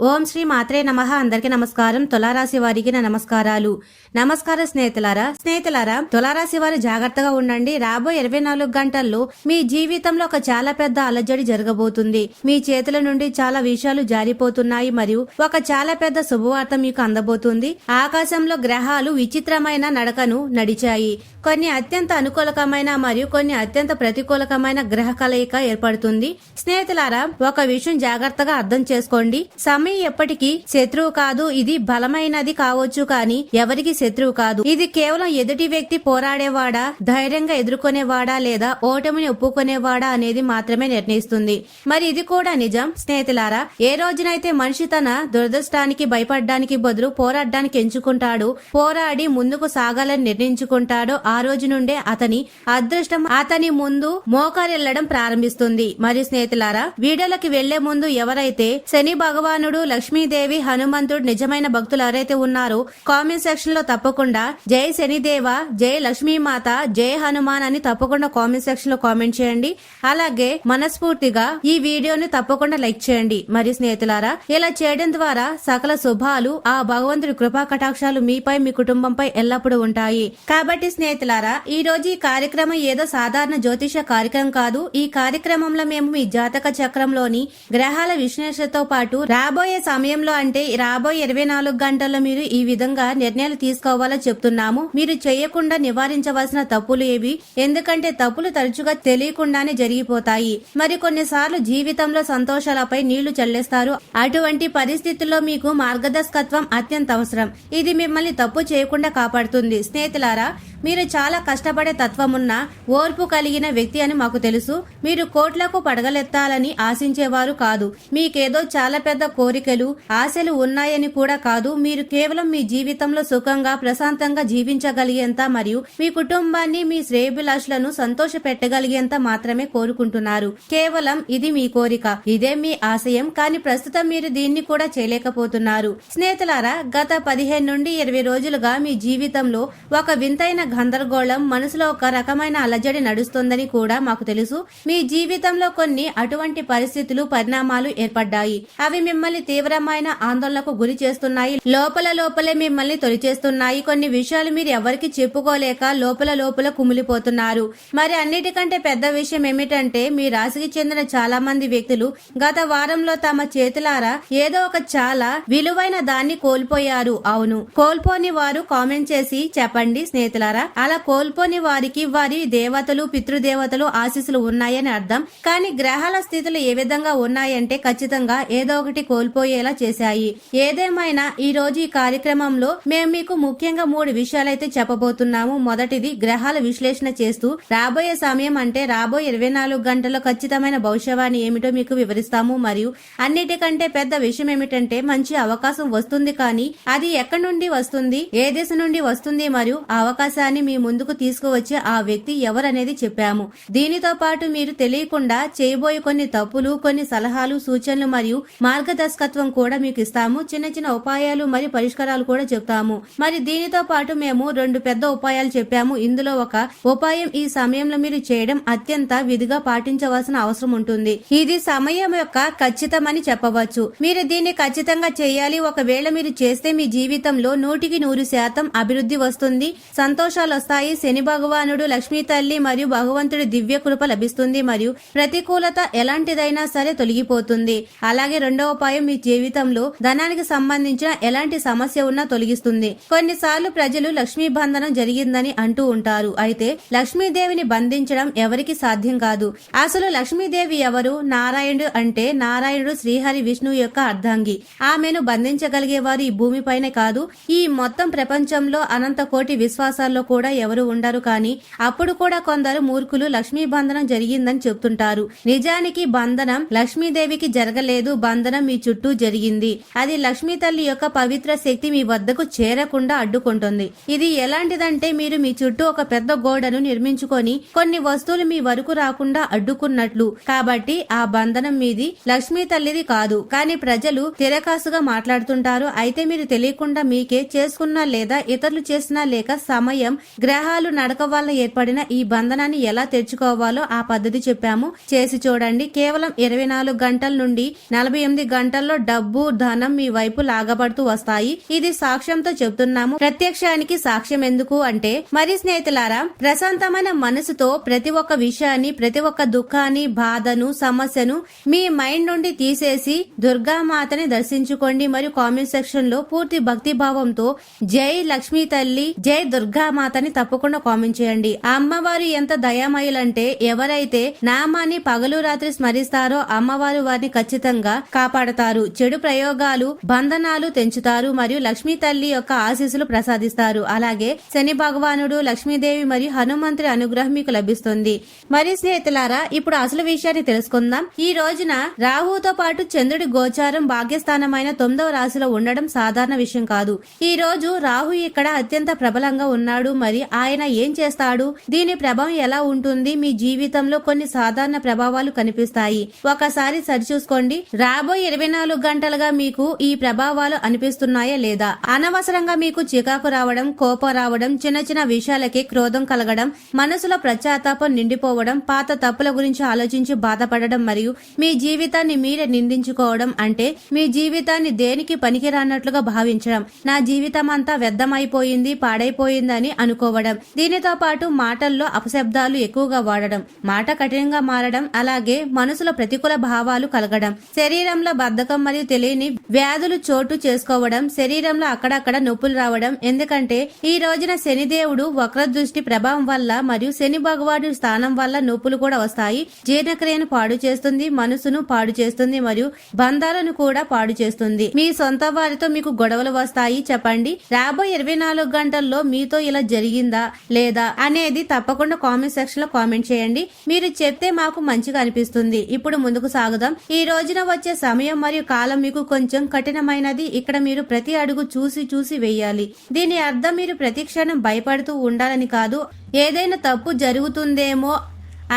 ఓం శ్రీ మాత్రే నమః. అందరికీ నమస్కారం. తులారాశి వారికి నా నమస్కారాలు. నమస్కారం స్నేహితులారా తులారాశి వారు జాగ్రత్తగా ఉండండి. రాబోయే 24 గంటల్లో మీ జీవితంలో ఒక చాలా పెద్ద అలజడి జరగబోతుంది. మీ చేతుల నుండి చాలా విషయాలు జారిపోతున్నాయి మరియు ఒక చాలా పెద్ద శుభవార్త మీకు అందబోతుంది. ఆకాశంలో గ్రహాలు విచిత్రమైన నడకను నడిచాయి. కొన్ని అత్యంత అనుకూలకమైన మరియు కొన్ని అత్యంత ప్రతికూలకమైన గ్రహ కలయిక ఏర్పడుతుంది. స్నేహితులారా, ఒక విషయం జాగ్రత్తగా అర్థం చేసుకోండి. సమయం ఎప్పటికీ శత్రువు కాదు. ఇది బలమైనది కావచ్చు, కానీ ఎవరికి శత్రువు కాదు. ఇది కేవలం ఎదుటి వ్యక్తి పోరాడేవాడా, ధైర్యంగా ఎదుర్కొనేవాడా లేదా ఓటమిని ఒప్పుకునేవాడా అనేది మాత్రమే నిర్ణయిస్తుంది. మరి ఇది కూడా నిజం స్నేహితులారా. ఏ రోజునైతే మనిషి తన దురదృష్టానికి భయపడడానికి బదులు పోరాడడానికి ఎంచుకుంటాడు, పోరాడి ముందుకు సాగాలని నిర్ణయించుకుంటాడో ఆ రోజు నుండే అతని అదృష్టం అతని ముందు మోకారెళ్లడం ప్రారంభిస్తుంది. మరి స్నేహితులారా, వీడియోలోకి వెళ్లే ముందు ఎవరైతే శని భగవానుడు, లక్ష్మీదేవి, హనుమంతుడు నిజమైన భక్తులు ఎవరైతే ఉన్నారో కామెంట్ సెక్షన్ లో తప్పకుండా జై శనిదేవ, జై లక్ష్మీమాత, జై హనుమాన్ అని తప్పకుండా కామెంట్ సెక్షన్ లో కామెంట్ చేయండి. అలాగే మనస్ఫూర్తిగా ఈ వీడియోని తప్పకుండా లైక్ చేయండి. మరి స్నేహితులారా, ఇలా చేయడం ద్వారా సకల శుభాలు, ఆ భగవంతుడి కృపా కటాక్షాలు మీపై, మీ కుటుంబంపై ఎల్లప్పుడూ ఉంటాయి. కాబట్టి స్నేహితులారా, ఈ రోజు ఈ కార్యక్రమం ఏదో సాధారణ జ్యోతిష కార్యక్రమం కాదు. ఈ కార్యక్రమంలో మేము మీ జాతక చక్రంలోని గ్రహాల విశ్లేషణతో పాటు రాబోయే సమయంలో అంటే రాబోయే 24 గంటల్లో మీరు ఈ విధంగా నిర్ణయాలు తీసుకోవాలో చెప్తున్నాము. మీరు చేయకుండా నివారించవలసిన తప్పులు ఏవి, ఎందుకంటే తప్పులు తరచుగా తెలియకుండానే జరిగిపోతాయి. మరి కొన్నిసార్లు జీవితంలో సంతోషాలపై నీళ్లు చల్లేస్తారు. అటువంటి పరిస్థితుల్లో మీకు మార్గదర్శకత్వం అత్యంత అవసరం. ఇది మిమ్మల్ని తప్పు చేయకుండా కాపాడుతుంది. స్నేహితులారా, మీరు చాలా కష్టపడే తత్వమున్న, ఓర్పు కలిగిన వ్యక్తి అని మాకు తెలుసు. మీరు కోట్లకు పడగలెత్తాలని ఆశించేవారు కాదు. మీకేదో చాలా పెద్ద కోరికలు, ఆశలు ఉన్నాయని కూడా కాదు. మీరు కేవలం మీ జీవితంలో సుఖంగా, ప్రశాంతంగా జీవించగలిగేంత మరియు మీ కుటుంబాన్ని, మీ శ్రేయభిలాషులను సంతోష పెట్టగలిగేంత మాత్రమే కోరుకుంటున్నారు. కేవలం ఇది మీ కోరిక, ఇదే మీ ఆశయం. కానీ ప్రస్తుతం మీరు దీన్ని కూడా చేయలేకపోతున్నారు. స్నేహితులారా, గత 15 నుండి 20 రోజులుగా మీ జీవితంలో ఒక వింతైన గందరగోళం, మనసులో ఒక రకమైన అలజడి నడుస్తోందని కూడా మాకు తెలుసు. మీ జీవితంలో కొన్ని అటువంటి పరిస్థితులు, పరిణామాలు ఏర్పడ్డాయి. అవి మిమ్మల్ని తీవ్రమైన ఆందోళనకు గురి చేస్తున్నాయి. లోపలే మిమ్మల్ని తొలిచేస్తున్నాయి. కొన్ని విషయాలు మీరు ఎవరికి చెప్పుకోలేక లోపల కుమిలిపోతున్నారు. మరి అన్నిటికంటే పెద్ద విషయం ఏమిటంటే, మీ రాశికి చెందిన చాలా మంది వ్యక్తులు గత వారంలో తమ చేతులారా ఏదో ఒక చాలా విలువైన దాన్ని కోల్పోయారు. అవును, కోల్పోని వారు కామెంట్ చేసి చెప్పండి స్నేహితులారా. అలా కోల్పోని వారికి వారి దేవతలు, పితృదేవతలు ఆశీస్సులు ఉన్నాయని అర్థం. కానీ గ్రహాల స్థితులు ఏ విధంగా ఉన్నాయంటే ఖచ్చితంగా ఏదో ఒకటి కోల్పోయేలా చేశాయి. ఏదేమైనా ఈ రోజు ఈ కార్యక్రమంలో మేము మీకు ముఖ్యంగా 3 విషయాలైతే చెప్పబోతున్నాము. మొదటిది, గ్రహాల విశ్లేషణ చేస్తూ రాబోయే సమయం అంటే రాబోయే 24 గంటల్లో ఖచ్చితమైన భవిష్యవాణి ఏమిటో మీకు వివరిస్తాము. మరియు అన్నిటికంటే పెద్ద విషయం ఏమిటంటే, మంచి అవకాశం వస్తుంది, కానీ అది ఎక్కడి నుండి వస్తుంది, ఏ దేశం నుండి వస్తుంది మరియు ఆ అవకాశాన్ని మీ ముందుకు తీసుకువచ్చే ఆ వ్యక్తి ఎవరనేది చెప్పాము. దీనితో పాటు మీరు తెలియకుండా చేయబోయే కొన్ని తప్పులు, కొన్ని సలహాలు, సూచనలు మరియు మార్గదర్శకత్వం కూడా మీకు ఇస్తాము. చిన్న చిన్న ఉపాయాలు మరియు పరిష్కారాలు కూడా చెప్తాము. మరి దీనితో పాటు మేము 2 పెద్ద ఉపాయాలు చెప్పాము. ఇందులో ఒక ఉపాయం ఈ సమయంలో మీరు చేయడం అత్యంత విధిగా పాటించవలసిన అవసరం ఉంటుంది. ఇది సమయం యొక్క ఖచ్చితమని చెప్పవచ్చు. మీరు దీన్ని ఖచ్చితంగా చేయాలి. ఒకవేళ మీరు చేస్తే మీ జీవితంలో 100% అభివృద్ధి వస్తుంది, సంతోషాలు వస్తాయి. శని భగవానుడు, లక్ష్మీ తల్లి మరియు భగవంతుడి దివ్య కృప లభిస్తుంది మరియు ప్రతికూలత ఎలాంటిదైనా సరే తొలగిపోతుంది. అలాగే రెండవ ఉపాయం, మీ జీవితంలో ధనానికి సంబంధించిన ఎలాంటి సమస్య ఉన్నా తొలగిస్తుంది. కొన్నిసార్లు ప్రజలు లక్ష్మీ బంధనం జరిగిందని అంటూ ఉంటారు. అయితే లక్ష్మీదేవిని బంధించడం ఎవరికి సాధ్యం కాదు. అసలు లక్ష్మీదేవి ఎవరు? నారాయణుడు అంటే నారాయణుడు శ్రీహరి విష్ణువు యొక్క అర్ధాంగి. ఆమెను బంధించగలిగేవారు ఈ భూమిపైనే కాదు, ఈ మొత్తం ప్రపంచంలో అనంత కోటి విశ్వాసాల్లో కూడా ఎవరు ఉండరు. కానీ అప్పుడు కూడా కొందరు మూర్ఖులు లక్ష్మీ బంధనం జరిగిందని చెప్తుంటారు. నిజానికి బంధనం లక్ష్మీదేవికి జరగలేదు. బంధనం మీ చుట్టూ జరిగింది. అది లక్ష్మీ తల్లి యొక్క పవిత్ర శక్తి మీ వద్దకు చేరకుండా అడ్డుకుంటుంది. ఇది ఎలాంటిదంటే, మీరు మీ చుట్టూ ఒక పెద్ద గోడను నిర్మించుకొని కొన్ని వస్తువులు మీ వరకు రాకుండా అడ్డుకున్నట్లు. కాబట్టి ఆ బంధనం మీది, లక్ష్మీ తల్లిది కాదు. కానీ ప్రజలు తిరకాసుగా మాట్లాడుతుంటారు. అయితే మీరు తెలియకుండా మీకే చేసుకున్నా లేదా ఇతరులు చేసినా లేక సమయం, గ్రహాలు నడక వల్ల ఏర్పడిన ఈ బంధనాన్ని ఎలా తెచ్చుకోవాలో ఆ పద్ధతి చెప్పాము. చేసి చూడండి. కేవలం 24 గంటల నుండి 48 గంటల్లో జీవితంలో డబ్బు ధనం మీ వైపు లాగబడుతూ వస్తాయి. ఇది సాక్ష్యంతో చెప్తున్నాము. ప్రత్యక్షానికి సాక్ష్యం ఎందుకు అంటే, మరి స్నేహితులారా, ప్రశాంతమైన మనసుతో ప్రతి ఒక్క విషయాన్ని, ప్రతి ఒక్క దుఃఖాన్ని, బాధను, సమస్యను మీ మైండ్ నుండి తీసేసి దుర్గామాతని దర్శించుకోండి. మరియు కామెంట్ సెక్షన్ లో పూర్తి భక్తి భావంతో జై లక్ష్మీ తల్లి, జై దుర్గామాతని తప్పకుండా కామెంట్ చేయండి. ఆ అమ్మవారు ఎంత దయామయులంటే, ఎవరైతే నామాన్ని పగలు రాత్రి స్మరిస్తారో అమ్మవారు వారిని ఖచ్చితంగా కాపాడతారు. చెడు ప్రయోగాలు, బంధనాలు తెంచుతారు మరియు లక్ష్మీ తల్లి యొక్క ఆశీస్సులు ప్రసాదిస్తారు. అలాగే శని భగవానుడు, లక్ష్మీదేవి మరియు హనుమంతుడి అనుగ్రహం మీకు లభిస్తుంది. మరి స్నేహితులారా, ఇప్పుడు అసలు విషయాన్ని తెలుసుకుందాం. ఈ రోజున రాహుతో పాటు చంద్రుడి గోచారం భాగ్యస్థానమైన 9వ రాశిలో ఉండడం సాధారణ విషయం కాదు. ఈ రోజు రాహు ఇక్కడ అత్యంత ప్రబలంగా ఉన్నాడు. మరి ఆయన ఏం చేస్తాడు, దీని ప్రభావం ఎలా ఉంటుంది, మీ జీవితంలో కొన్ని సాధారణ ప్రభావాలు కనిపిస్తాయి. ఒకసారి సరిచూసుకోండి. రాబోయే 24 గంటలుగా మీకు ఈ ప్రభావాలు అనిపిస్తున్నాయా లేదా? అనవసరంగా మీకు చికాకు రావడం, కోపం రావడం, చిన్న చిన్న విషయాలకి క్రోధం కలగడం, మనసులో పశ్చాత్తాపం నిండిపోవడం, పాత తప్పుల గురించి ఆలోచించి బాధపడడం మరియు మీ జీవితాన్ని మీరే నిందించుకోవడం, అంటే మీ జీవితాన్ని దేనికి పనికిరానట్లుగా భావించడం, నా జీవితం అంతా వ్యర్థమైపోయింది, పాడైపోయిందని అనుకోవడం. దీనితో పాటు మాటల్లో అపశబ్దాలు ఎక్కువగా వాడడం, మాట కఠినంగా మారడం, అలాగే మనసులో ప్రతికూల భావాలు కలగడం, శరీరంలో బద్ధకం మరియు తెలియని వ్యాధులు చోటు చేసుకోవడం, శరీరంలో అక్కడక్కడ నొప్పులు రావడం. ఎందుకంటే ఈ రోజున శనిదేవుడు వక్ర దృష్టి ప్రభావం వల్ల మరియు శని భగవానుడి స్థానం వల్ల నొప్పులు కూడా వస్తాయి. జీర్ణక్రియను పాడు చేస్తుంది, మనసును పాడు చేస్తుంది మరియు బంధాలను కూడా పాడు చేస్తుంది. మీ సొంత వారితో మీకు గొడవలు వస్తాయి. చెప్పండి, రాబోయే 24 గంటల్లో మీతో ఇలా జరిగిందా లేదా అనేది తప్పకుండా కామెంట్ సెక్షన్ లో కామెంట్ చేయండి. మీరు చెప్తే మాకు మంచిగా అనిపిస్తుంది. ఇప్పుడు ముందుకు సాగుదాం. ఈ రోజున వచ్చే సమయం మరియు కాలం మీకు కొంచెం కఠినమైనది. ఇక్కడ మీరు ప్రతి అడుగు చూసి చూసి వేయాలి. దీని అర్థం మీరు ప్రతి క్షణం భయపడుతూ ఉండాలని కాదు. ఏదైనా తప్పు జరుగుతుందేమో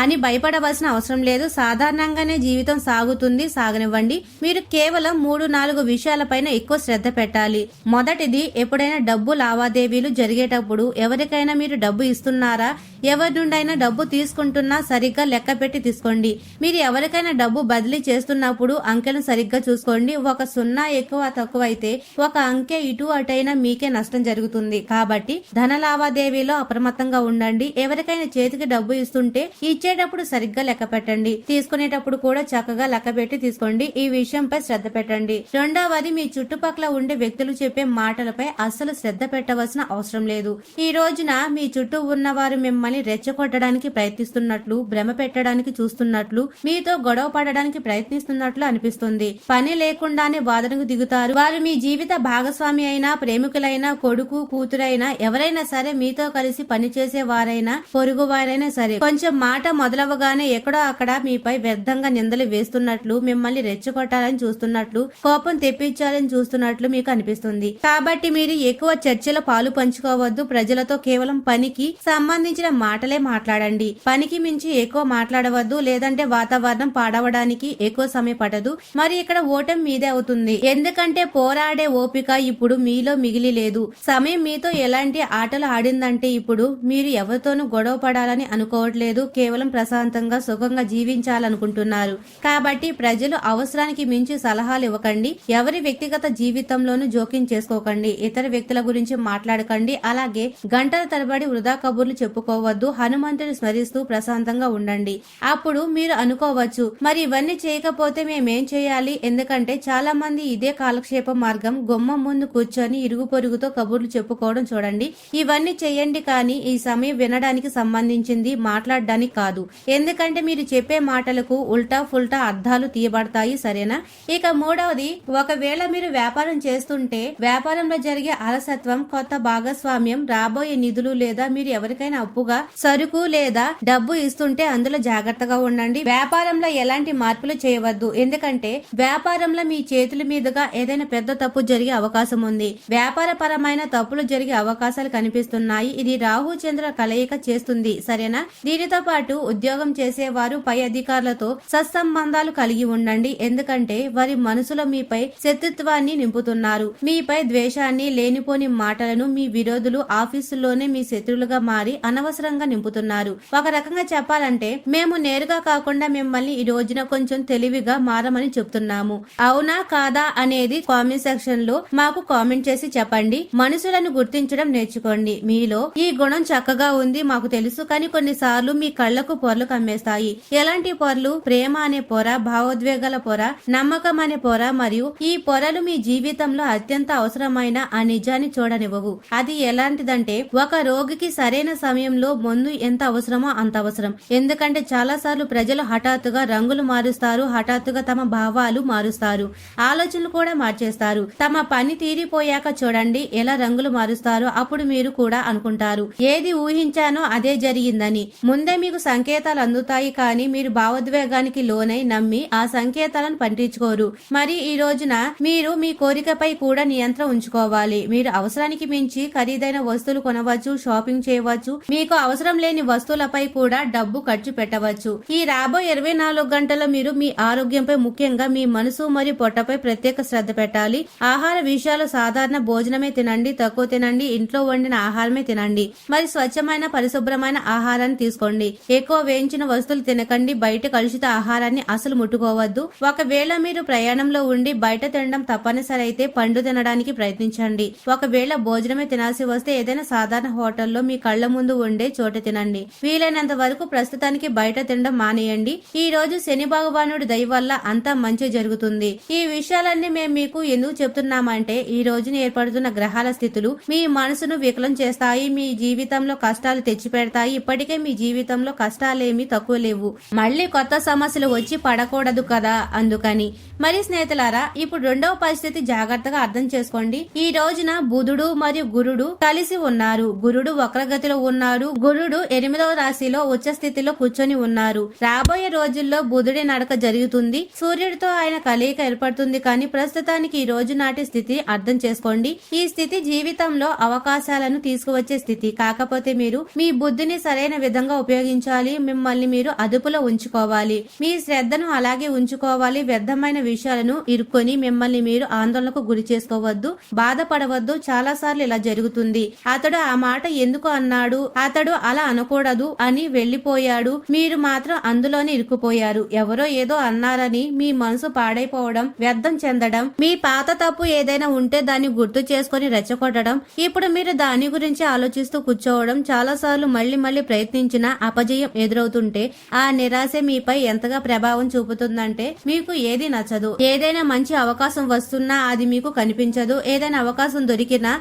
అని భయపడవలసిన అవసరం లేదు. సాధారణంగానే జీవితం సాగుతుంది, సాగనివ్వండి. మీరు కేవలం 3-4 విషయాలపైన ఎక్కువ శ్రద్ధ పెట్టాలి. మొదటిది, ఎప్పుడైనా డబ్బు లావాదేవీలు జరిగేటప్పుడు ఎవరికైనా మీరు డబ్బు ఇస్తున్నారా, ఎవరి నుండైనా డబ్బు తీసుకుంటున్నా సరిగ్గా లెక్క పెట్టి తీసుకోండి. మీరు ఎవరికైనా డబ్బు బదిలీ చేస్తున్నప్పుడు అంకెలను సరిగ్గా చూసుకోండి. ఒక 0 ఎక్కువ తక్కువ అయితే ఒక అంకె ఇటు అటైనా మీకే నష్టం జరుగుతుంది. కాబట్టి ధన లావాదేవీలో అప్రమత్తంగా ఉండండి. ఎవరికైనా చేతికి డబ్బు ఇస్తుంటే ఇచ్చేటప్పుడు సరిగ్గా లెక్క పెట్టండి, తీసుకునేటప్పుడు కూడా చక్కగా లెక్క పెట్టి తీసుకోండి. ఈ విషయంపై శ్రద్ధ పెట్టండి. రెండవది, మీ చుట్టుపక్కల ఉండే వ్యక్తులు చెప్పే మాటలపై అస్సలు శ్రద్ధ పెట్టవలసిన అవసరం లేదు. ఈ రోజున మీ చుట్టూ ఉన్నవారు మిమ్మల్ని రెచ్చగొట్టడానికి ప్రయత్నిస్తున్నట్లు, భ్రమ పెట్టడానికి చూస్తున్నట్లు, మీతో గొడవ పడడానికి ప్రయత్నిస్తున్నట్లు అనిపిస్తుంది. పని లేకుండానే వాదనకు దిగుతారు. వారు మీ జీవిత భాగస్వామి అయినా, ప్రేమికులైనా, కొడుకు కూతురైనా, ఎవరైనా సరే, మీతో కలిసి పనిచేసే వారైనా, పొరుగు వారైనా సరే, కొంచెం మాట మొదలవగానే ఎక్కడో అక్కడ మీపై వ్యర్థంగా నిందలు వేస్తున్నట్లు, మిమ్మల్ని రెచ్చగొట్టాలని చూస్తున్నట్లు, కోపం తెప్పించాలని చూస్తున్నట్లు మీకు అనిపిస్తుంది. కాబట్టి మీరు ఎక్కువ చర్చలో పాలు పంచుకోవద్దు. ప్రజలతో కేవలం పనికి సంబంధించిన మాటలే మాట్లాడండి. పనికి మించి ఎక్కువ మాట్లాడవద్దు, లేదంటే వాతావరణం పాడవడానికి ఎక్కువ సమయం పడదు. మరి ఇక్కడ ఓటమి మీదే అవుతుంది. ఎందుకంటే పోరాడే ఓపిక ఇప్పుడు మీలో మిగిలి లేదు. సమయం మీతో ఎలాంటి ఆటలు ఆడిందంటే ఇప్పుడు మీరు ఎవరితోనూ గొడవ పడాలని అనుకోవట్లేదు. కేవలం ప్రశాంతంగా సుఖంగా జీవించాలనుకుంటున్నారు. కాబట్టి ప్రజలు అవసరానికి మించి సలహాలు ఇవ్వకండి. ఎవరి వ్యక్తిగత జీవితంలోనూ జోక్యం చేసుకోకండి. ఇతర వ్యక్తుల గురించి మాట్లాడకండి. అలాగే గంటల తరబడి వృధా కబుర్లు చెప్పుకోవద్దు. హనుమంతుని స్మరిస్తూ ప్రశాంతంగా ఉండండి. అప్పుడు మీరు అనుకోవచ్చు, మరి ఇవన్నీ చేయకపోతే మేమేం చేయాలి? ఎందుకంటే చాలా మంది ఇదే కాలక్షేప మార్గం, గుమ్మం ముందు కూర్చొని ఇరుగు పొరుగుతో కబుర్లు చెప్పుకోవడం చూడండి. ఇవన్నీ చేయండి, కానీ ఈ సమయం వినడానికి సంబంధించింది, మాట్లాడడానికి కాదు. ఎందుకంటే మీరు చెప్పే మాటలకు ఉల్టా ఫుల్టా అర్థాలు తీయబడతాయి. సరేనా? ఇక మూడవది, ఒకవేళ మీరు వ్యాపారం చేస్తుంటే వ్యాపారంలో జరిగే అలసత్వం, కొత్త భాగస్వామ్యం, రాబోయే నిధులు లేదా మీరు ఎవరికైనా అప్పుగా సరుకు లేదా డబ్బు ఇస్తుంటే అందులో జాగ్రత్తగా ఉండండి. వ్యాపారంలో ఎలాంటి మార్పులు చేయవద్దు. ఎందుకంటే వ్యాపారంలో మీ చేతుల మీదుగా ఏదైనా పెద్ద తప్పు జరిగే అవకాశం ఉంది. వ్యాపార పరమైన తప్పులు జరిగే అవకాశాలు కనిపిస్తున్నాయి. ఇది రాహు చంద్ర కలయిక చేస్తుంది. సరేనా? దీనితో పాటు ఉద్యోగం చేసేవారు పై అధికారులతో సత్సంబంధాలు కలిగి ఉండండి. ఎందుకంటే వారి మనసులో మీపై శత్రుత్వాన్ని నింపుతున్నారు. మీపై ద్వేషాన్ని, లేనిపోని మాటలను మీ విరోధులు ఆఫీసుల్లోనే మీ శత్రువులుగా మారి అనవసరంగా నింపుతున్నారు. ఒక రకంగా చెప్పాలంటే మేము నేరుగా కాకుండా మిమ్మల్ని ఈ రోజున కొంచెం తెలివిగా మారమని చెప్తున్నాము. అవునా కాదా అనేది కామెంట్ సెక్షన్ లో మాకు కామెంట్ చేసి చెప్పండి. మనుషులను గుర్తించడం నేర్చుకోండి. మీలో ఈ గుణం చక్కగా ఉంది మాకు తెలుసు, కానీ కొన్నిసార్లు మీ కళ్లకు పొరలు కమ్మేస్తాయి. ఎలాంటి పొరలు? ప్రేమ అనే పొర, భావోద్వేగాల పొర, నమ్మకం అనే పొర. మరియు ఈ పొరలు మీ జీవితంలో అత్యంత అవసరమైన ఆ నిజాన్ని చూడనివ్వవు. అది ఎలాంటిదంటే, ఒక రోగికి సరైన సమయంలో మందు ఎంత అవసరమో అంత అవసరం. ఎందుకంటే చాలా సార్లు ప్రజలు హఠాత్తుగా రంగులు మారుస్తారు, హఠాత్తుగా తమ భావాలు మారుస్తారు, ఆలోచనలు కూడా మార్చేస్తారు. తమ పని తీరిపోయాక చూడండి ఎలా రంగులు మారుస్తారో. అప్పుడు మీరు కూడా అనుకుంటారు ఏది ఊహించానో అదే జరిగిందని. ముందే మీకు సంకేతాలు అందుతాయి, కానీ మీరు భావోద్వేగానికి లోనై నమ్మి ఆ సంకేతాలను పట్టించుకోరు. మరి ఈ రోజున మీరు మీ కోరికపై కూడా నియంత్రణ ఉంచుకోవాలి. మీరు అవసరానికి మించి ఖరీదైన వస్తువులు కొనవచ్చు, షాపింగ్ చేయవచ్చు, మీకు అవసరం లేని వస్తువులపై కూడా డబ్బు ఖర్చు పెట్టవచ్చు. ఈ రాబోయే 24 గంటల్లో మీరు మీ ఆరోగ్యంపై, ముఖ్యంగా మీ మనసు మరియు పొట్టపై ప్రత్యేక శ్రద్ధ పెట్టాలి. ఆహార విషయాలు సాధారణ భోజనమే తినండి, తక్కువ తినండి, ఇంట్లో వండిన ఆహారమే తినండి. మరి స్వచ్ఛమైన పరిశుభ్రమైన ఆహారాన్ని తీసుకోండి. ఎక్కువ వేయించిన వస్తువులు తినకండి. బయట కలుషిత ఆహారాన్ని అసలు ముట్టుకోవద్దు. ఒకవేళ మీరు ప్రయాణంలో ఉండి బయట తినడం తప్పనిసరి అయితే పండు తినడానికి ప్రయత్నించండి. ఒకవేళ భోజనమే తినాల్సి వస్తే ఏదైనా సాధారణ హోటల్లో మీ కళ్ల ముందు ఉండే చోట తినండి. వీలైనంత వరకు ప్రస్తుతానికి బయట తినడం మానేయండి. ఈ రోజు శని భగవానుడి దయ వల్ల అంతా మంచి జరుగుతుంది. ఈ విషయాలన్నీ మేము మీకు ఎందుకు చెప్తున్నామంటే, ఈ రోజున ఏర్పడుతున్న గ్రహాల స్థితులు మీ మనసును వికలం చేస్తాయి, మీ జీవితంలో కష్టాలు తెచ్చిపెడతాయి. ఇప్పటికే మీ జీవితంలో కష్టాలేమీ తక్కువ లేవు, మళ్ళీ కొత్త సమస్యలు వచ్చి పడకూడదు కదా, అందుకని. మరి స్నేహితులారా, ఇప్పుడు రెండవ పరిస్థితి జాగ్రత్తగా అర్థం చేసుకోండి. ఈ రోజున బుధుడు మరియు గురుడు కలిసి ఉన్నారు. గురుడు వక్రగతిలో ఉన్నారు. గురుడు 8వ రాశిలో ఉచ్చ స్థితిలో కూర్చొని ఉన్నారు. రాబోయే రోజుల్లో బుధుడి నడక జరుగుతుంది. సూర్యుడితో ఆయన కలయిక ఏర్పడుతుంది. కానీ ప్రస్తుతానికి ఈ రోజు నాటి స్థితి అర్థం చేసుకోండి. ఈ స్థితి జీవితంలో అవకాశాలను తీసుకువచ్చే స్థితి. కాకపోతే మీరు మీ బుద్ధిని సరైన విధంగా ఉపయోగించాలి. మిమ్మల్ని మీరు అదుపులో ఉంచుకోవాలి. మీ శ్రద్ధను అలాగే ఉంచుకోవాలి. వ్యర్థమైన విషయాలను ఇరుక్కొని మిమ్మల్ని మీరు ఆందోళనకు గురి చేసుకోవద్దు, బాధపడవద్దు. చాలా సార్లు ఇలా జరుగుతుంది. అతడు ఆ మాట ఎందుకు అన్నాడు, అతడు అలా అనకూడదు అని వెళ్లిపోయాడు, మీరు మాత్రం అందులోనే ఇరుక్కుపోయారు. ఎవరో ఏదో అన్నారని మీ మనసు పాడైపోవడం, వ్యర్థం చెందడం, మీ పాత తప్పు ఏదైనా ఉంటే దాన్ని గుర్తు చేసుకుని రెచ్చగొట్టడం, ఇప్పుడు మీరు దాని గురించి ఆలోచిస్తూ కూర్చోవడం, చాలా సార్లు మళ్లీ ప్రయత్నించిన అపజయం ఎదురవుతుంటే ఆ నిరాశ మీపై ఎంతగా ప్రభావం చూపుతుందంటే, మీకు ఏది నచ్చదు. ఏదైనా మంచి అవకాశం వస్తున్నా అది మీకు కనిపించదు. ఏదైనా అవకాశం దొరికినా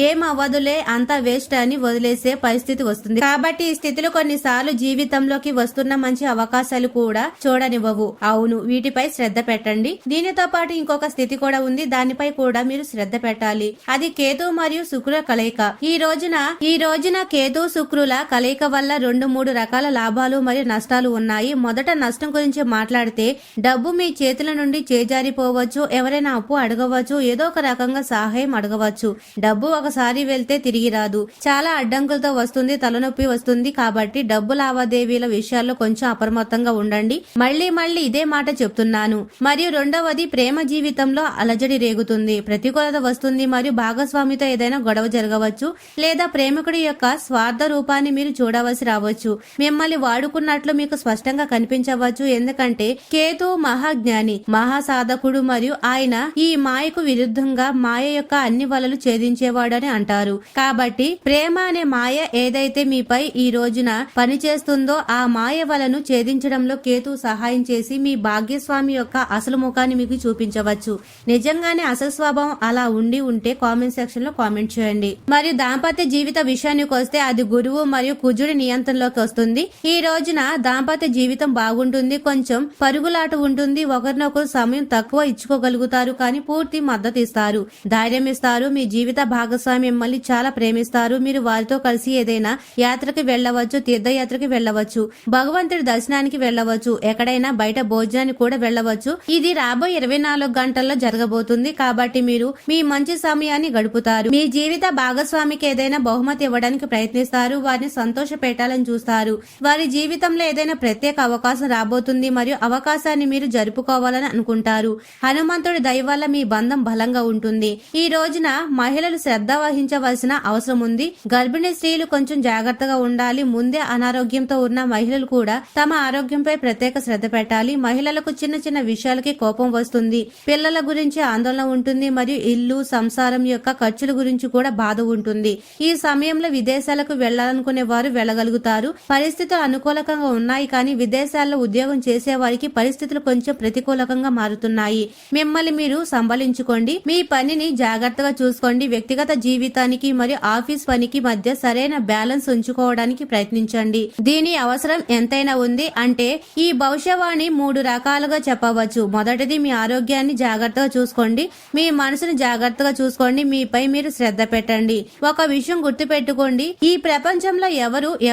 ఏం అవ్వదులే, అంతా వేస్ట్ అని వదిలేసే పరిస్థితి వస్తుంది. కాబట్టి ఈ స్థితిలో కొన్నిసార్లు జీవితంలోకి వస్తున్న మంచి అవకాశాలు కూడా చూడనివ్వవు. అవును, వీటిపై శ్రద్ధ పెట్టండి. దీనితో పాటు ఇంకొక స్థితి కూడా ఉంది, దానిపై కూడా మీరు శ్రద్ధ పెట్టాలి. అది కేతు మరియు శుక్రుల కలయిక. ఈ రోజున కేతు శుక్రుల కలయిక వల్ల 2-3 రకాల లాభాలు మరియు నష్టాలు ఉన్నాయి. మొదట నష్టం గురించి మాట్లాడితే, డబ్బు మీ చేతుల నుండి చేజారిపోవచ్చు. ఎవరైనా అప్పు అడగవచ్చు, ఏదో ఒక రకంగా సహాయం అడగవచ్చు. డబ్బు ఒకసారి వెళ్తే తిరిగి రాదు. చాలా అడ్డంకులతో వస్తుంది, తలనొప్పి వస్తుంది. కాబట్టి డబ్బు లావాదేవీల విషయాల్లో కొంచెం అప్రమత్తంగా ఉండండి. మళ్ళీ ఇదే మాట చెప్తున్నాను. మరియు రెండవది, ప్రేమ జీవితంలో అలజడి రేగుతుంది, ప్రతికూలత వస్తుంది మరియు భాగస్వామితో ఏదైనా గొడవ జరగవచ్చు, లేదా ప్రేమికుడి యొక్క స్వార్థ రూపాన్ని మీరు చూడవలసి రావచ్చు. మిమ్మల్ని వాడుకున్నట్లు మీకు స్పష్టంగా కనిపించవచ్చు. ఎందుకంటే కేతు మహాజ్ఞాని, మహాసాధకుడు మరియు ఆయన ఈ మాయకు విరుద్ధంగా మాయ యొక్క అన్ని వలలు ఛేదించేవాడు అని అంటారు. కాబట్టి ప్రేమ అనే మాయ ఏదైతే మీపై ఈ రోజున పనిచేస్తుందో ఆ మాయ వలను ఛేదించడంలో కేతు సహాయం చేసి మీ భాగ్యస్వామి యొక్క అసలు ముఖాన్ని మీకు చూపించవచ్చు. నిజంగానే అసలు స్వభావం అలా ఉంటే కామెంట్ సెక్షన్ లో కామెంట్ చేయండి. మరియు దాంపత్య జీవిత విషయానికి వస్తే అది గురువు మరియు కుజుడి నియంత్రణలోకి వస్తుంది. ఈ రోజున దాంపత్య జీవితం బాగుంటుంది. కొంచెం పరుగులాట ఉంటుంది. ఒకరినొకరు సమయం తక్కువ ఇచ్చుకోగలుగుతారు, కానీ పూర్తి మద్దతు ఇస్తారు, ధైర్యం ఇస్తారు. మీ జీవిత భాగస్వామి భాగస్వామి మిమ్మల్ని చాలా ప్రేమిస్తారు. మీరు వారితో కలిసి ఏదైనా యాత్రకి వెళ్ళవచ్చు, తీర్థయాత్రకి వెళ్ళవచ్చు, భగవంతుడి దర్శనానికి వెళ్ళవచ్చు, ఎక్కడైనా బయట భోజనానికి కూడా వెళ్ళవచ్చు. ఇది రాబోయే 24 గంటల్లో జరగబోతుంది. కాబట్టి మీరు మీ మంచి సమయాన్ని గడుపుతారు. మీ జీవిత భాగస్వామికి ఏదైనా బహుమతి ఇవ్వడానికి ప్రయత్నిస్తారు. వారిని సంతోష పెట్టాలని చూస్తారు. వారి జీవితంలో ఏదైనా ప్రత్యేక అవకాశం రాబోతుంది మరియు అవకాశాన్ని మీరు జరుపుకోవాలని అనుకుంటారు. హనుమంతుడి దయ వల్ల మీ బంధం బలంగా ఉంటుంది. ఈ రోజున మహిళలు శ్రద్ధ వహించవలసిన అవసరం ఉంది. గర్భిణీ స్త్రీలు కొంచెం జాగ్రత్తగా ఉండాలి. ముందే అనారోగ్యంతో ఉన్న మహిళలు కూడా తమ ఆరోగ్యంపై ప్రత్యేక శ్రద్ధ పెట్టాలి. మహిళలకు చిన్న చిన్న విషయాలకి కోపం వస్తుంది. పిల్లల గురించి ఆందోళన ఉంటుంది మరియు ఇల్లు సంసారం యొక్క ఖర్చుల గురించి కూడా బాధ ఉంటుంది. ఈ సమయంలో విదేశాలకు వెళ్లాలనుకునే వారు వెళ్ళగలుగుతారు. పరిస్థితులు అనుకూలంగా ఉన్నాయి, కానీ విదేశాల్లో ఉద్యోగం చేసే వారికి పరిస్థితులు కొంచెం ప్రతికూలంగా మారుతున్నాయి. మిమ్మల్ని మీరు సంభాళించుకోండి. మీ పనిని జాగ్రత్తగా చూసుకోండి. వ్యక్తిగత జీవితానికి మరియు ఆఫీస్ పనికి మధ్య సరైన బ్యాలెన్స్ ఉంచుకోవడానికి ప్రయత్నించండి. దీని అవసరం ఎంతైనా ఉంది. అంటే ఈ భవిష్యవాణి 3 రకాలుగా చెప్పవచ్చు. మొదటిది, మీ ఆరోగ్యాన్ని జాగ్రత్తగా చూసుకోండి. మీ మనసును జాగ్రత్తగా చూసుకోండి. మీపై మీరు శ్రద్ధ పెట్టండి. ఒక విషయం గుర్తు పెట్టుకోండి, ఈ ప్రపంచంలో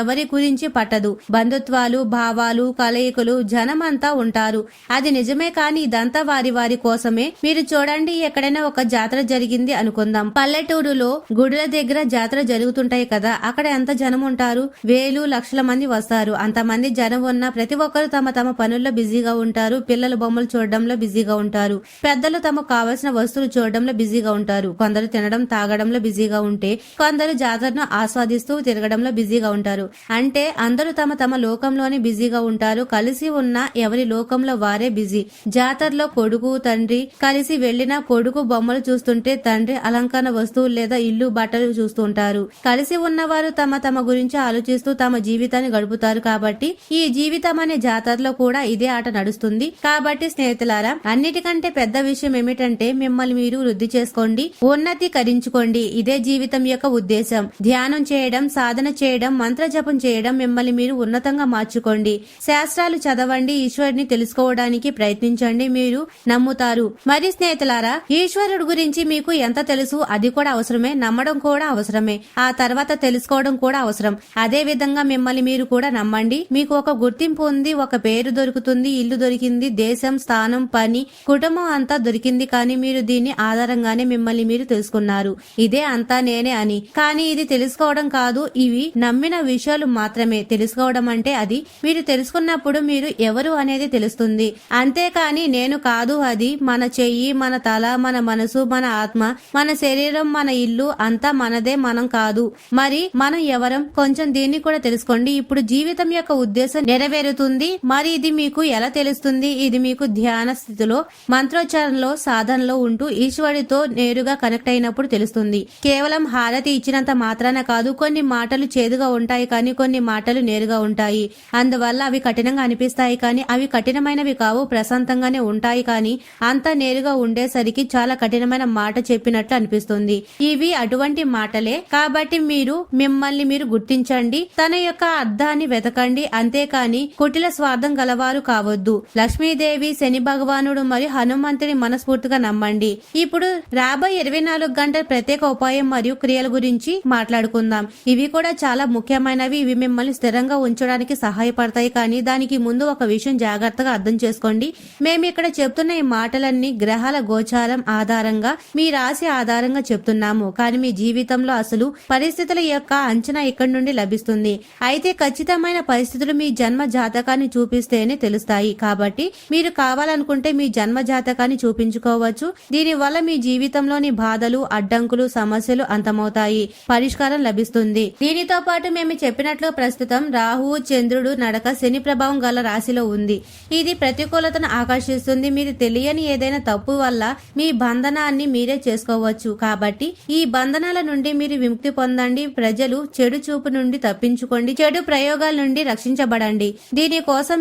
ఎవరి గురించి పట్టదు. బంధుత్వాలు, భావాలు, కలయికలు, జనమంతా ఉంటారు. అది నిజమే, కానీ ఇదంతా వారి కోసమే. మీరు చూడండి, ఎక్కడైనా ఒక జాతర జరిగింది అనుకుందాం. పల్లెటూరులో గుడుల దగ్గర జాతర జరుగుతుంటాయి కదా. అక్కడ ఎంత జనం ఉంటారు? వేలు లక్షల మంది వస్తారు. అంతమంది జనం ఉన్న ప్రతి ఒక్కరు తమ తమ పనుల్లో బిజీగా ఉంటారు. పిల్లలు బొమ్మలు చూడడంలో బిజీగా ఉంటారు. పెద్దలు తమకు కావలసిన వస్తువులు చూడడంలో బిజీగా ఉంటారు. కొందరు తినడం తాగడంలో బిజీగా ఉంటే, కొందరు జాతరను ఆస్వాదిస్తూ తిరగడంలో బిజీగా ఉంటారు. అంటే అందరూ తమ తమ లోకంలోనే బిజీగా ఉంటారు. కలిసి ఉన్న ఎవరి లోకంలో వారే బిజీ. జాతరలో కొడుకు తండ్రి కలిసి వెళ్లిన కొడుకు బొమ్మలు చూస్తుంటే తండ్రి అలంకరణ వస్తువులు లేదా ఇల్లు బట్టలు చూస్తూ ఉంటారు. కలిసి ఉన్నవారు తమ తమ గురించి ఆలోచిస్తూ తమ జీవితాన్ని గడుపుతారు. కాబట్టి ఈ జీవితం అనే జాతరలో కూడా ఇదే ఆట నడుస్తుంది. కాబట్టి స్నేహితులారా, అన్నిటికంటే పెద్ద విషయం ఏమిటంటే మిమ్మల్ని మీరు వృద్ధి చేసుకోండి, ఉన్నతీకరించుకోండి. ఇదే జీవితం యొక్క ఉద్దేశం. ధ్యానం చేయడం, సాధన చేయడం, మంత్ర జపం చేయడం, మిమ్మల్ని మీరు ఉన్నతంగా మార్చుకోండి. శాస్త్రాలు చదవండి, ఈశ్వరుని తెలుసుకోవడానికి ప్రయత్నించండి. మీరు నమ్ముతారు. మరి స్నేహితులారా, ఈశ్వరుడు గురించి మీకు ఎంత తెలుసు అది కూడా అవసరమే. నమ్మడం కూడా అవసరమే. ఆ తర్వాత తెలుసుకోవడం కూడా అవసరం. అదే విధంగా మిమ్మల్ని మీరు కూడా నమ్మండి. మీకు ఒక గుర్తింపు ఉంది, ఒక పేరు దొరుకుతుంది, ఇల్లు దొరికింది, దేశం, స్థానం, పని, కుటుంబం అంతా దొరికింది. కానీ మీరు దీని ఆధారంగానే మిమ్మల్ని మీరు తెలుసుకున్నారు. ఇదే అంతా నేనే అని. కానీ ఇది తెలుసుకోవడం కాదు. ఇవి నమ్మిన విషయాలు మాత్రమే. తెలుసుకోవడం అంటే అది మీరు తెలుసుకున్నప్పుడు మీరు ఎవరు అనేది తెలుస్తుంది. అంతేకాని నేను కాదు. అది మన చెయ్యి, మన తల, మన మనసు, మన ఆత్మ, మన శరీరం, మన ఇల్లు అంతా మనదే, మనం కాదు. మరి మనం ఎవరం? కొంచెం దీన్ని కూడా తెలుసుకోండి. ఇప్పుడు జీవితం యొక్క ఉద్దేశం నెరవేరుతుంది. మరి ఇది మీకు ఎలా తెలుస్తుంది? ఇది మీకు ధ్యాన స్థితిలో, మంత్రోచ్చారణలో, సాధనలో ఉంటూ ఈశ్వరుడితో నేరుగా కనెక్ట్ అయినప్పుడు తెలుస్తుంది. కేవలం హారతి ఇచ్చినంత మాత్రాన కాదు. కొన్ని మాటలు చేదుగా ఉంటాయి, కానీ కొన్ని మాటలు నేరుగా ఉంటాయి. అందువల్ల అవి కఠినంగా అనిపిస్తాయి, కానీ అవి కఠినమైనవి కావు. ప్రశాంతంగానే ఉంటాయి, కానీ అంత నేరుగా ఉండేసరికి చాలా కఠినమైన మాట చెప్పినట్లు అనిపిస్తుంది. ఇవి అటువంటి మాటలే. కాబట్టి మీరు మిమ్మల్ని మీరు గుర్తించండి, తన యొక్క అర్థాన్ని వెతకండి. అంతేకాని కుటిల స్వార్థం గలవారు కావద్దు. లక్ష్మీదేవి, శని భగవానుడు మరియు హనుమంతుని మనస్ఫూర్తిగా నమ్మండి. ఇప్పుడు రాబోయే 24 గంటల ప్రత్యేక ఉపాయం మరియు క్రియల గురించి మాట్లాడుకుందాం. ఇవి కూడా చాలా ముఖ్యమైనవి. ఇవి మిమ్మల్ని స్థిరంగా ఉంచడానికి సహాయపడతాయి. కానీ దానికి ముందు ఒక విషయం జాగ్రత్తగా అర్థం చేసుకోండి. మేము ఇక్కడ చెప్తున్న ఈ మాటలన్నీ గ్రహాల గోచారం ఆధారంగా, మీ రాశి ఆధారంగా చెప్తున్నాము. కానీ మీ జీవితంలో అసలు పరిస్థితుల యొక్క అంచనా ఇక్కడి నుండి లభిస్తుంది. అయితే ఖచ్చితమైన పరిస్థితులు మీ జన్మ జాతకాన్ని చూపిస్తేనే తెలుస్తాయి. కాబట్టి మీరు కావాలనుకుంటే మీ జన్మ జాతకాన్ని చూపించుకోవచ్చు. దీనివల్ల మీ జీవితంలోని బాధలు, అడ్డంకులు, సమస్యలు అంతమవుతాయి, పరిష్కారం లభిస్తుంది. దీనితో పాటు మేము చెప్పినట్లు ప్రస్తుతం రాహువు, చంద్రుడు నడక శని ప్రభావం గల రాశిలో ఉంది. ఇది ప్రతికూలతను ఆకర్షిస్తుంది. మీరు తెలియని ఏదైనా తప్పు వల్ల మీ బంధనాన్ని మీరే చేసుకోవచ్చు. కాబట్టి ఈ బంధనాల నుండి మీరు విముక్తి పొందండి. ప్రజలు చెడు చూపు నుండి తప్పించుకోండి. చెడు ప్రయోగాల నుండి రక్షించబడండి. దీనికోసం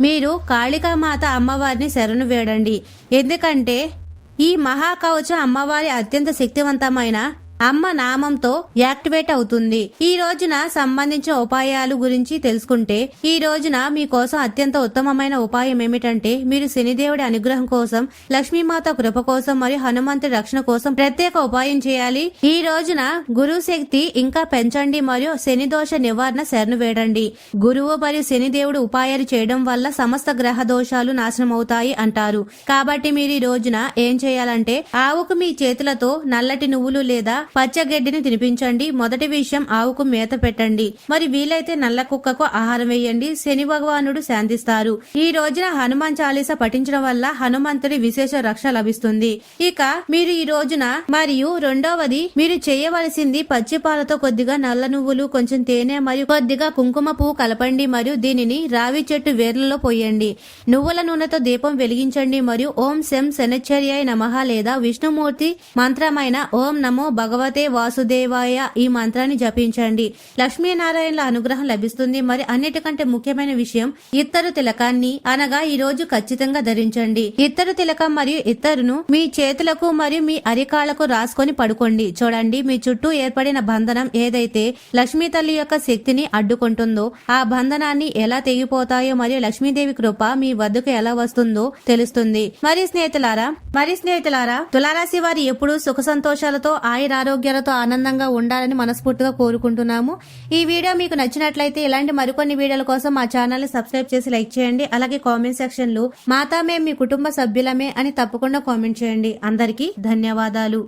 మీరు కాళికామాత అమ్మవారిని శరణు వేడండి. ఎందుకంటే ఈ మహాకవచం అమ్మవారి అత్యంత శక్తివంతమైన అమ్మ నామంతో యాక్టివేట్ అవుతుంది. ఈ రోజున సంబంధించిన ఉపాయాలు గురించి తెలుసుకుంటే, ఈ రోజున మీకోసం అత్యంత ఉత్తమమైన ఉపాయం ఏమిటంటే, మీరు శనిదేవుడి అనుగ్రహం కోసం, లక్ష్మీమాత కృప కోసం మరియు హనుమంతుడి రక్షణ కోసం ప్రత్యేక ఉపాయం చేయాలి. ఈ రోజున గురువు శక్తి ఇంకా పెంచండి మరియు శని దోష నివారణ శరణు వేడండి. గురువు మరియు శనిదేవుడు ఉపాయాలు చేయడం వల్ల సమస్త గ్రహ దోషాలు నాశనం అవుతాయి అంటారు. కాబట్టి మీరు ఈ రోజున ఏం చేయాలంటే, ఆవుకు మీ చేతులతో నల్లటి నువ్వులు లేదా పచ్చగడ్డిని తినిపించండి. మొదటి విషయం, ఆవుకు మేత పెట్టండి. మరి వీలైతే నల్ల కుక్కకు ఆహారం వేయండి. శని భగవానుడు శాంతిస్తారు. ఈ రోజున హనుమాన్ చాలీసా పఠించడం వల్ల హనుమంతుడి విశేష రక్షణ లభిస్తుంది. ఇక మీరు ఈ రోజున మరియు రెండవది, మీరు చేయవలసింది పచ్చిపాలతో కొద్దిగా నల్ల నువ్వులు, కొంచెం తేనె మరియు కొద్దిగా కుంకుమ పువ్వు కలపండి మరియు దీనిని రావి చెట్టు వేర్లలో పోయండి. నువ్వుల నూనెతో దీపం వెలిగించండి మరియు ఓం శం శనిశ్చర్యాయ నమః లేదా విష్ణుమూర్తి మంత్రమైన ఓం నమో భగవతే వాసుదేవాయ ఈ మంత్రాన్ని జపించండి. లక్ష్మీనారాయణల అనుగ్రహం లభిస్తుంది. మరి అన్నిటికంటే ముఖ్యమైన విషయం, ఇత్తరు తిలకాన్ని అనగా ఈ రోజు ఖచ్చితంగా ధరించండి. ఇత్తరు తిలకం మరియు ఇత్తరును మీ చేతులకు మరియు మీ అరికాళ్లకు రాసుకొని పడుకోండి. చూడండి, మీ చుట్టూ ఏర్పడిన బంధనం ఏదైతే లక్ష్మీ తల్లి యొక్క శక్తిని అడ్డుకుంటుందో ఆ బంధనాన్ని ఎలా తెగిపోతాయో మరియు లక్ష్మీదేవి కృప మీ వద్దకు ఎలా వస్తుందో తెలుస్తుంది. మరి స్నేహితులారా తులారాశి వారి ఎప్పుడూ సుఖ సంతోషాలతో ఆయురారోగ్యాలతో ఆనందంగా ఉండాలని మనస్ఫూర్తిగా కోరుకుంటున్నాము. ఈ వీడియో మీకు నచ్చినట్లయితే ఇలాంటి మరికొన్ని వీడియోల కోసం మా ఛానల్ ని సబ్స్క్రైబ్ చేసి లైక్ చేయండి. అలాగే కామెంట్ సెక్షన్ లో మాతా మేము మీ కుటుంబ సభ్యులమే అని తప్పకుండా కామెంట్ చేయండి. అందరికీ ధన్యవాదాలు.